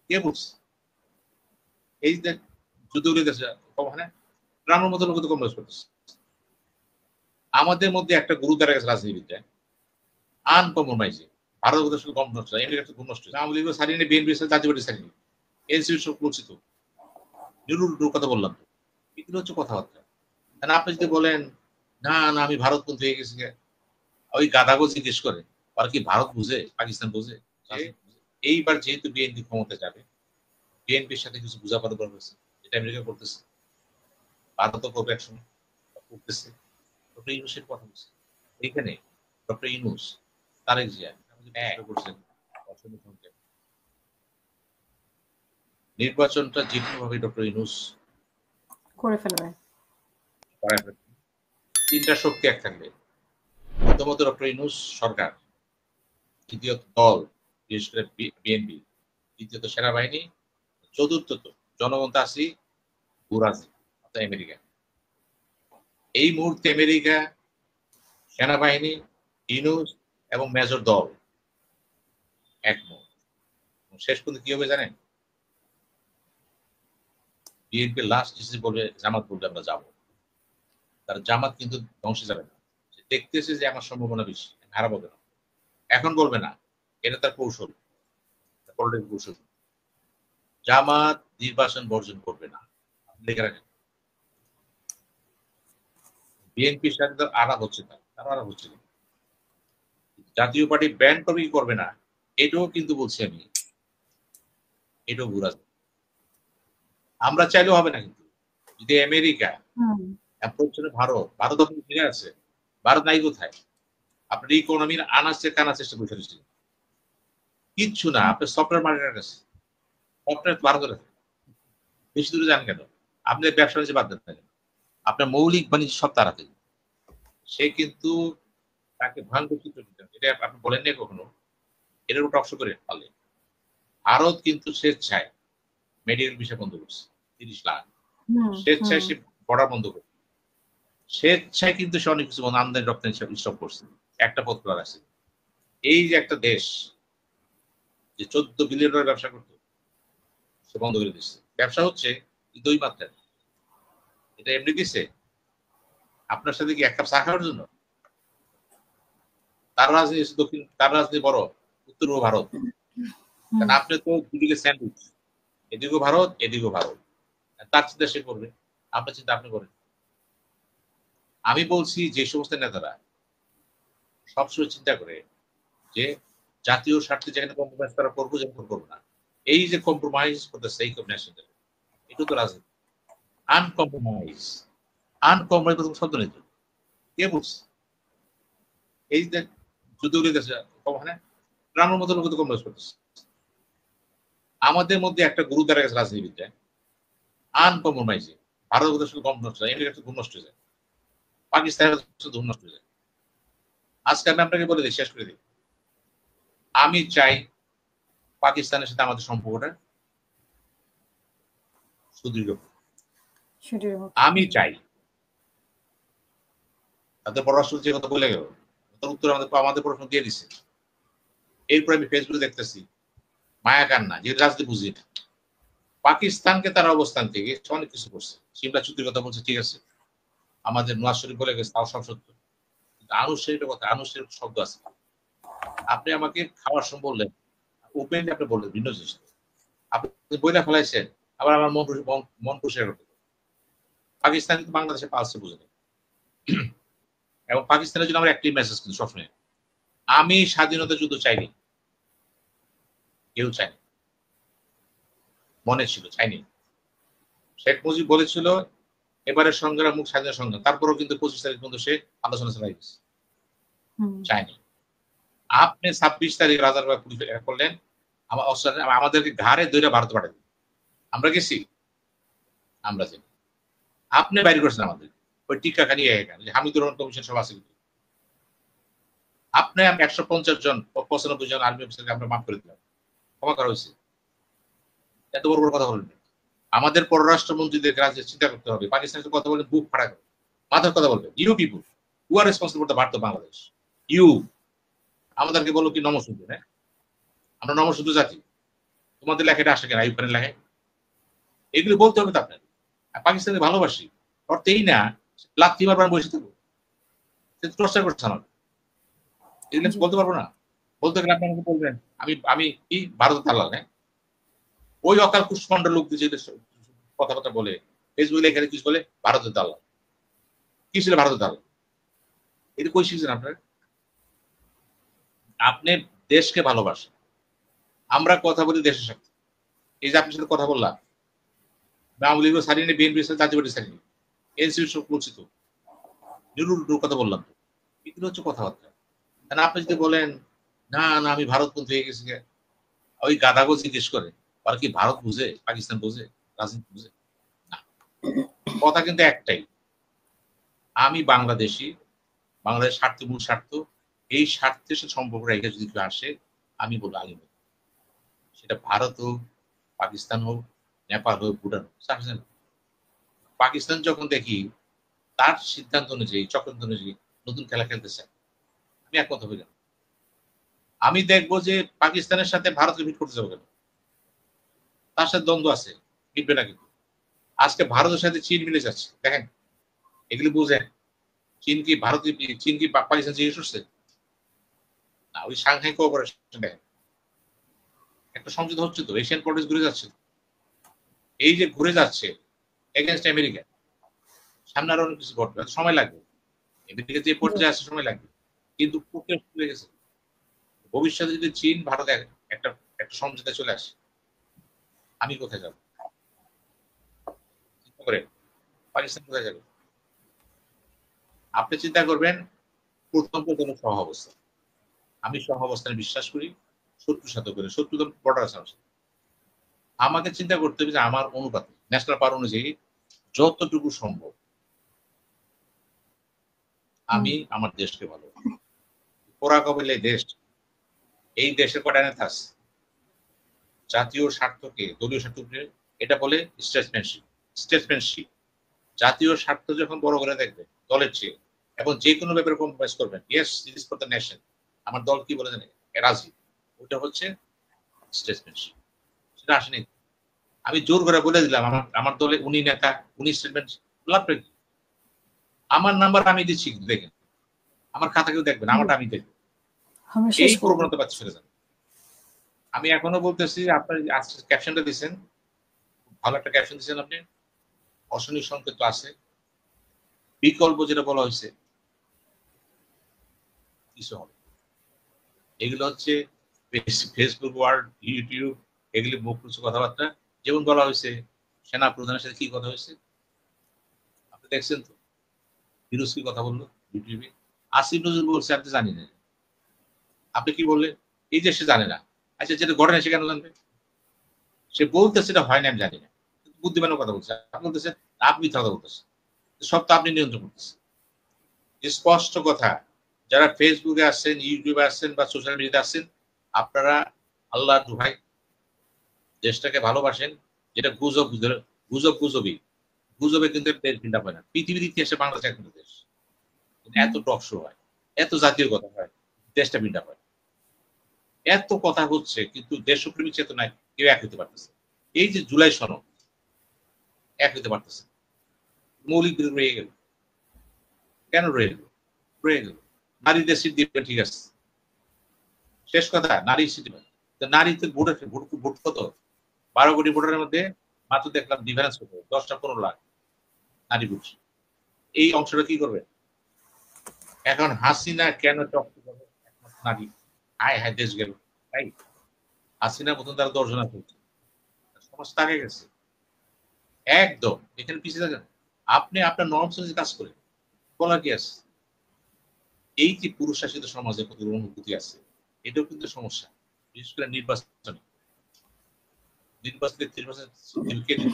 কে বলছে? এই যে যুদ্ধ ওখানে ট্রাম্পের মতো লোক তো কংগ্রেস করতেছে। আমাদের মধ্যে একটা গুরু দাঁড়া গেছে রাজনীতিবিদ্যায়, আনকম্প্রোমাইজিং। ভারত সাথে কম নষ্ট, আমেরিকার কম নষ্ট, আওয়ামী লীগও ছাড়িনি, বিএনপির সাথে জাতীয় পার্টি ছাড়িনি, এনসিপির সব পরিচিত নিরুর কথা বললাম তো, এগুলো হচ্ছে কথাবার্তা। কারণ আপনি যদি বলেন না না আমি ভারতপন্থী হয়ে গেছি, ওই গাদাগো জিজ্ঞেস করে আর কি ভারত বুঝে, পাকিস্তান বুঝে? এইবার যেহেতু বিএনপি ক্ষমতা যাবে, বিএনপির সাথে কিছু বোঝাপড়া করা হয়েছে, যেটা আমেরিকা করতেছে, ভারতও করবে একসময়, করতেছে। ডক্টর ইউনুসের কথা বলছে এইখানে, ডক্টর ইউনুস, তারেক জিয়া করছেন নির্বাচনটা যে কোনো ভাবে ডক্টর ইউনুস করে ফেলবে। তিনটা শক্তি এক থাকবে, প্রথমত ডক্টর ইউনুস সরকার, দ্বিতীয়ত দল বিশেষ করে বিএনপি, তৃতীয়ত সেনাবাহিনী, চতুর্থত জনগণ তাসি বুরাজি অর্থাৎ আমেরিকা। এই মুহূর্তে আমেরিকা, সেনাবাহিনী, ইউনুস এবং মেজর দল একমত। শেষ পর্যন্ত কি হবে জানেন? বিএনপি লাস্ট ডিসিশন বলবে, জামাত বলবে আমরা যাবো। তার জামাত কিন্তু ধ্বংসে যাবে না, দেখতেছে যে আমার সম্ভাবনা বেশি, হারাবো না, এখন বলবে না, এটা তার কৌশল, পলিটিক্যাল কৌশল। জামাত নির্বাচন বর্জন করবে না, লিখে রাখেন। বিএনপির সাথে তার আলাপ হচ্ছে, তার আলাপ হচ্ছে না। জাতীয় পার্টি ব্যান করবে কি করবে না, এটাও কিন্তু বলছি আমি, এটাও ঘুরা। আমরা চাইলেও হবে না কিন্তু, যদি আমেরিকা ভারত, ভারত ফিরে আছে, ভারত নাই কোথায়? আপনার ইকোনমির আনার চেষ্টা করে ফেলেছিলেন, কিচ্ছু না। আপনার সফটওয়্যার মার্কেটের কাছে, সফটওয়্যার ভারতের আছে, বেশি দূরে যান কেন? আপনি ব্যবসা বাণিজ্য বাদ দেন কেন? আপনার মৌলিক বাণিজ্য সব তাড়াতে, সে কিন্তু তাকে ভয়ঙ্কর চিত্র দিতে, এটা আপনি বলেন না কখনো, এটার উপর অংশ করে পারলে। ভারত কিন্তু স্বেচ্ছায় মেডিকেল বিষয় বন্ধ করছে 30 লাখ, স্বেচ্ছায় সে বর্ডার বন্ধ করছে, স্বেচ্ছায় কিন্তু সে অনেক কিছু আমদানি রপ্তানি স্টপ করছে, একটা পথ খোলা আছে। এই যে একটা দেশ যে 14 বিলিয়ন ডলার ব্যবসা করতো, সে বন্ধ করে দিচ্ছে। ব্যবসা হচ্ছে কিন্তু ওই মাত্রায়, এটা এমনি দিচ্ছে আপনার সাথে কি এক কাপ চা খাওয়ার জন্য? তার রাজনীতি দক্ষিণ, তার রাজনীতি বড় উত্তর পূর্ব ভারত, কারণ আপনি তো দুদিকে স্যান্ডউইচ, এদিকেও ভারত এদিকেও ভারত, তার চিন্তা সে করবে, আপনার চিন্তা আপনি করেন। আমি বলছি যে সমস্ত নেতারা সবসময় চিন্তা করে যে জাতীয় স্বার্থে যেখানে কম্প্রোমাইজ করা করবো, যেমন করবো না, এই যে compromise for the sake of national, এটা তো রাজনীতি। আনকম্প্রোমাইজ, আনকম্প্রোমাইজ শব্দ নেই তো, কে বলছে? এই যে যুদ্ধ ওখানে ট্রাম্পের মতো লোক তো কম্প্রোমাইজ করতেছে। আমাদের মধ্যে একটা গুরু দাঁড়া গেছে রাজনীতিবিদ্যায়, আনকম্প্রোমাইজিং। ভারত শুধু কম নষ্ট হয়, আমেরিকা ঘুম নষ্ট হয়ে যায়, পাকিস্তানের ঘুম নষ্ট হয়ে যায়। আজকে আমি আপনাকে বলে দিই, শেষ করে দিই, আমি চাই পাকিস্তানের সাথে আমাদের সম্পর্কটা সুদৃঢ়। আমি চাই তাদের পররাষ্ট্র যে কথা বলে গেল, তার উত্তর আমাদের প্রশ্ন দিয়ে দিচ্ছে। এরপর আমি ফেসবুকে দেখতেছি মায়া কান্না, যে রাজনীতি বুঝি না, পাকিস্তানকে তার অবস্থান থেকে অনেক কিছু করছে। সিমলা চুক্তির কথা বলছে, ঠিক আছে, আমাদের নওয়াজ শরীফ বলে গেছে, তাও সব সত্য, কিন্তু আনুষ্ঠানিক কথা, আনুষ্ঠানিক শব্দ আছে। আপনি আমাকে খাওয়ার সময় বললেন, ওপেনলি আপনি বললেন ভিন্ন জিনিস, আপনি বইলা ফেলাইছেন, আবার আমার মন পরিষ্কার করতে। পাকিস্তান কিন্তু বাংলাদেশে পালছে, বুঝে নেই। এবং পাকিস্তানের জন্য আমার একটি মেসেজ কিন্তু সবসময়, আমি স্বাধীনতা যুদ্ধ চাইনি, কেউ চাইনি, মনে ছিল চাইনি। শেখ মুজিব বলেছিল এবারের সংগ্রাম মুখ স্বাধীনতা সংগ্রাম, তারপরেও কিন্তু 25 তারিখ পর্যন্ত সে আলোচনা চালাই গেছে, চাইনি। আপনি 26 তারিখ রাজারবাগ পুলিশ করলেন, আমাদেরকে ঘাড়ে ধরে ভারত পাঠাই দিন, আমরা গেছি, আমরা যাই, আপনি বাইরে করছেন আমাদের ওই টিকা খানি হামিদুর রহমান কমিশন সভা আছে, আপনি 150 জন 95 জন আর্মি অফিসারকে আমরা মাফ করে দিলাম, ক্ষমা করা হয়েছে। এত বড় বড় কথা বলবেন? আমাদের পররাষ্ট্রমন্ত্রীদের কাছে চিন্তা করতে হবে, পাকিস্তানের কথা বলে বুক ফাড়া করে মাথার কথা বলবে। You people who are responsible for the birth of Bangladesh, you আমাদেরকে বলো কি নমঃশূদ্র? হ্যাঁ, আমরা নমঃশূদ্র জাতি, তোমাদের লেখাটা আসে কেন, ইউক্রেনের লেখায়? এগুলো বলতে হবে তো আপনার। পাকিস্তানকে ভালোবাসি অর্থেই না লাথি মারবার বসে থাকবো, সে টর্চার করছে আমার, এগুলো জি। বলতে পারবো না। বলতে গেলে আপনি আমাকে বলবেন আমি আমি কি ভারতের দালাল? হ্যাঁ, ওই অকাল কুষ্মান্ড লোক যে কথাবার্তা বলে ফেসবুকে এখানে কিছু বলে ভারতের দালাল, কি ছিল ভারতের দালাল? এটা কই শিখছেন আপনার? আপনি দেশকে ভালোবাসেন, আমরা কথা বলি দেশের সাথে। এই যে আপনার সাথে কথা বললাম, আওয়ামী লীগও ছাড়িনি, বিএনপির সাথে জাতীয় পার্টি ছাড়িনি, এনসিপির সব পরিচিত, নিরুর কথা বললাম তো, এগুলো হচ্ছে কথাবার্তা। কারণ আপনি যদি বলেন না না আমি ভারতপন্থী হয়ে গেছি, ওই গাদাগো জিজ্ঞেস করে আর কি ভারত বুঝে, পাকিস্তান বুঝে, রাজনীতি বুঝে? না, কথা কিন্তু একটাই, আমি বাংলাদেশি, বাংলাদেশ স্বার্থ মূল স্বার্থ, এই স্বার্থের সাথে সম্পর্ক রেখে যদি কেউ আসে আমি বলবো আগে বলবো। সেটা ভারত হোক, পাকিস্তান হোক, নেপাল হোক, ভুটান হোক, সাফিসিয়েন্ট। পাকিস্তান যখন দেখি তার সিদ্ধান্ত অনুযায়ী, চক্রান্ত অনুযায়ী নতুন খেলা খেলতে চায়, আমি একমত হই না। আমি দেখবো যে পাকিস্তানের সাথে ভারতকে মিট করতে যাবো কেন, তার সাথে দ্বন্দ্ব আছে, মিটবে না কিন্তু। আজকে ভারতের সাথে চীন মিলে যাচ্ছে, দেখেন এগুলি বুঝেন। চীন কি ভারত, চীন কি পাকিস্তান জিজ্ঞেস করছে? না, ওই সাংহাই কোঅপারেশন দেখেন, একটা সমঝোতা হচ্ছে তো, এশিয়ান পলিটিক্স ঘুরে যাচ্ছে। এই যে ঘুরে যাচ্ছে এগেনস্ট আমেরিকা, সামনে আরো অনেক কিছু ঘটবে, সময় লাগবে। আমেরিকা যে জি। পর্যায়ে আসে সময় লাগবে, কিন্তু প্রক্রিয়া শুরু হয়ে গেছে। ভবিষ্যতে যদি চীন ভারত একটা একটা সমঝোতা চলে আসে, আমি কোথায় যাবো চিন্তা করেন, পাকিস্তান কোথায় যাবে? আপনি চিন্তা করবেন প্রথম প্রথম সহ অবস্থা। আমি সহ অবস্থানে বিশ্বাস করি, শত্রুর সাথে করে, শত্রু তো বর্ডার আছে আমার সাথে। আমাকে চিন্তা করতে হবে যে আমার অনুপাতে ন্যাশনাল পাওয়ার অনুযায়ী যতটুকু সম্ভব হুম। আমি আমার দেশকে ভালো, পোড়া কবিলে দেশ, এই দেশের কটা নেতা আছে জাতীয় স্বার্থকে দলীয় স্বার্থ, এটা বলে স্টেটসম্যানশিপ। স্টেটসম্যানশিপ, জাতীয় স্বার্থ যখন বড় করে দেখবে দলের চেয়ে, এবং যে কোনো ব্যাপারে কম্প্রোমাইজ করবেন, yes it is for the nation, আমার দল কি বলে জানে, রাজি, ওটা হচ্ছে স্টেটসম্যানশিপ। সেটা আসেনি। আমি জোর করে বলে দিলাম আমার আমার দলে উনি নেতা, উনি স্টেটমেন্ট, লাভটা কি? আমার নাম্বার আমি দিচ্ছি, দেখেন আমার খাতা কেউ দেখবেন, জি। আমারটা আমি দেখবো। আমরা এই শেষ করবো। প্রবণতা পাচ্ছে চলে যাবে। আমি এখনো বলতেছি, আপনার আজকে ক্যাপশনটা দিচ্ছেন, ভালো একটা ক্যাপশন দিচ্ছেন আপনি, অশনি সংকেত তো আছে, বিকল্প যেটা বলা হয়েছে কিছু হবে। এগুলো হচ্ছে ফেসবুক ওয়ার্ড, ইউটিউব, এগুলি মুখ কিছু কথাবার্তা। যেমন বলা হয়েছে সেনা প্রধানের সাথে কি কথা হয়েছে আপনি দেখছেন তো, ফিরোজ কি কথা বললো ইউটিউবে, আসিফ নজরুল বলছে আপনি জানি না, আপনি কি বললেন এই যে সে জানে না। আচ্ছা, যেটা ঘটে না সে কেন জানবে? সে বলতেছে সেটা হয় না আমি জানি না, বুদ্ধিমানের কথা বলছে, আপনি বলতেছেন আপনি মিথ্যা কথা বলতেছেন, সব তো আপনি নিয়ন্ত্রণ করতেছেন। স্পষ্ট কথা, যারা ফেসবুকে আসছেন, ইউটিউবে আসছেন বা সোশ্যাল মিডিয়াতে আসছেন, আপনারা আল্লাহ দোহাই দেশটাকে ভালোবাসেন। যেটা গুজব, গুজব গুজবই, গুজবে কিন্তু দেশ ভিন্না হয় না। পৃথিবীর ইতিহাসে বাংলাদেশ একটা দেশ, হুম। এত টক শো হয়, এত জাতীয় কথা হয়, দেশটা ভিন্না হয়। এত কথা হচ্ছে কিন্তু দেশপ্রেমিক চেতনায় কেউ এক হতে পারতেছে। এই যে জুলাই সনদ, এক হতে পারতেছে, মৌলিক বিরোধ রয়ে গেল, কেন রয়ে গেল? রয়ে গেল নারীদের সিট দিবে, ঠিক আছে, শেষ কথা, নারী সিট দিবে। নারীতে ভোটের ভোট ভোট কত, 12 কোটি ভোটারের মধ্যে মাত্র দেখলাম ডিফারেন্স কত, 10-15 লাখ নারী ভোট। এই অংশটা কি করবে? এখন হাসিনা কেন চক্র করে একমাত্র নারী, হায় হায় দেশ গেল, তাই হাসিনার মতন তারা 10 জন আছে, সমাজ তাকে গেছে একদম। এখানে পিছিয়ে থাকেন, আপনি আপনার নরম সমাজে কাজ করেন, বলার কি আছে? এই যে পুরুষ শাসিত সমাজে কত অনুভূতি আছে, এটাও কিন্তু সমস্যা। বিশেষ করে নির্বাচনে, নির্বাচনে 30% কে দিল,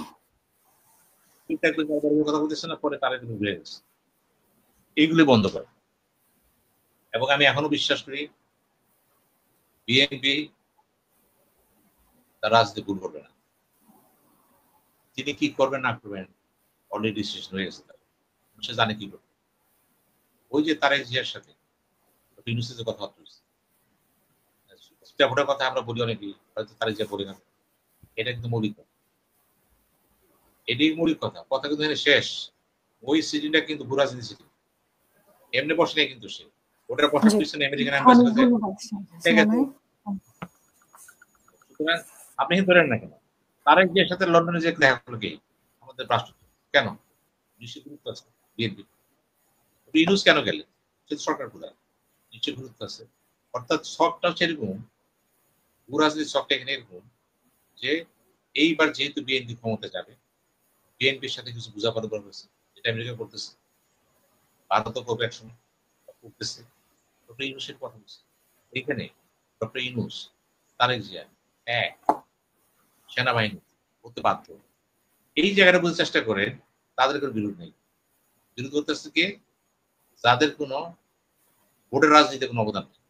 কথা বলতেছে না, পরে তারা কিন্তু ভুলে গেছে। এইগুলি বন্ধ করে। এবং আমি এখনো বিশ্বাস করি বিএনপি তার রাজনীতি ভুল করবে না। তিনি কি করবেন না করবেন অলরেডি ডিসিশন হয়ে গেছে তার, সে জানে কি করবে। ওই যে তারেক জিয়ার সাথে ইউনিভার্সিটিতে কথাবার্তা হয়েছে, ভোটার কথা আমরা বলি অনেকেই, হয়তো তারেক জিয়া বলি না, এটা কিন্তু মৌলিক কথা, এটাই মৌলিক কথা। কথা কিন্তু এখানে শেষ। ওই সিটিটা কিন্তু ভূরাজনীতি সিটি, এমনি বসে নেই কিন্তু সে, ওটার বসার জি পিছনে আমেরিকান অ্যাম্বাসেডার যে ধন্যবাদ সুমনাই। সুতরাং আপনি কিন্তু ধরেন না কেন তারেক জিয়ার সাথে লন্ডনে যে দেখা করলো কে? আমাদের রাষ্ট্রপতি। কেন? নিশ্চয় গুরুত্ব আছে বিএনপি। ইউনূস কেন গেলেন? সে তো সরকার প্রধান, নিশ্চয় গুরুত্ব আছে। অর্থাৎ শখটা হচ্ছে এরকম, ভূরাজনীতির শখটা এখানে এরকম যে এইবার যেহেতু বিএনপি ক্ষমতা যাবে, বিএনপির সাথে কিছু বোঝাপড়া করা হয়েছে, যেটা আমেরিকা করতেছে, ভারতও করবে একসময়, করতেছে। ডক্টর ইউনূসের কথা বলছে এখানে। ডক্টর ইউনূস, তারেক জিয়া এক, সেনাবাহিনী করতে বাধ্য। এই জায়গাটা বুঝতে চেষ্টা করেন, তাদের কোনো বিরোধ নেই। বিরোধ করতেছে কে? যাদের কোনো ভোটের রাজনীতিতে কোনো অবদান নেই।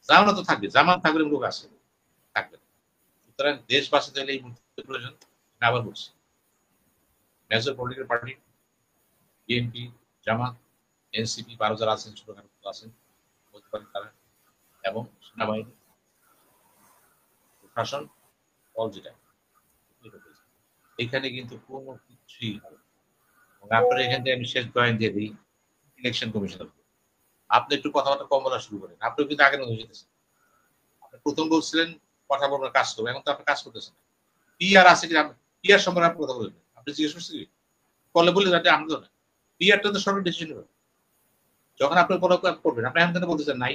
জামানত তো থাকবে, জামাত থাকবে লোক আছে, থাকবে। সুতরাং দেশ বাঁচাতে হলে এই মুহূর্তে প্রয়োজন। আবার বলছি, মেজর পলিটিক্যাল পার্টি বিএনপি, জামাত, এনসিপি, 12 যারা আছেন, ছোটখাটো আছেন বলতে পারেন তারা, এবং সেনাবাহিনী, প্রশাসন, অল যেটা, এখানে কিন্তু কোনো কিছুই হবে। এবং আপনার এখান থেকে আমি শেষ জয়েন দিয়ে দিই ইলেকশন কমিশনার। আপনি একটু কথাবার্তা কম বলা শুরু করেন, আপনিও কিন্তু আগের মতো যেতেছেন। আপনি প্রথম বলছিলেন কথা বলবেন, কাজ করবো, এখন তো আপনি কাজ করতেছেন। পিআর আছে কি? পিআর সম্পর্কে আপনি কথা বলবেন, আপনি জিজ্ঞেস করছেন কি কলে বলে যাতে আমি তো না, পিআরটা তো সরকার ডিসিশন নেবে। যখন আপনি পদক্ষেপ করবেন, আপনি এখন কেন বলতেছেন নাই?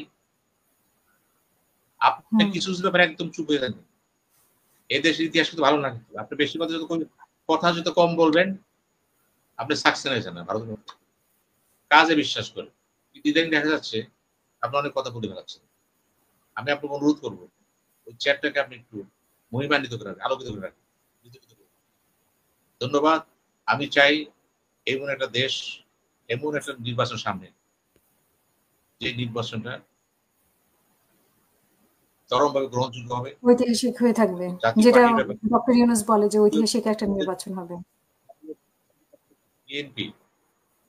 আপনি কিছু কিছু ব্যাপারে একদম চুপ হয়ে যাবেন। এই দেশের ইতিহাস কিন্তু ভালো না, কিন্তু আপনি বেশি কথা যত কম বলবেন, আপনি সাকসেস হয়েছেন না ভারতের মধ্যে। কাজে বিশ্বাস করেন। কিন্তু ইদানিং দেখা যাচ্ছে আপনি অনেক কথা বলে ফেলাচ্ছেন। আমি আপনাকে অনুরোধ করবো, ওই চ্যাটটাকে আপনি একটু মহিমান্বিত করে রাখেন, আলোকিত করে রাখেন। ধন্যবাদ। আমি চাই এমন একটা দেশ, এমন একটা নির্বাচন সামনে, যে নির্বাচনটা চরমভাবে গ্রহণযোগ্য হবে, ঐতিহাসিক হয়ে থাকবে, জাতীয় যেটা পার্টির ব্যাপারে ডক্টর ইউনূস বলে যে ঐতিহাসিক একটা নির্বাচন হবে। বিএনপি,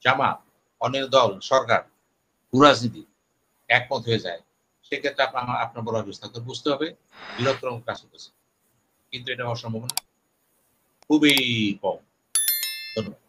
জামাত, অন্য দল, সরকার, ভূরাজনীতি একমত হয়ে যায়, সেক্ষেত্রে আপনার বড় অবস্থা বুঝতে হবে বৃহত্তর কাজ করতেছে, কিন্তু এটা অসম্ভব না, খুবই কম। ধন্যবাদ।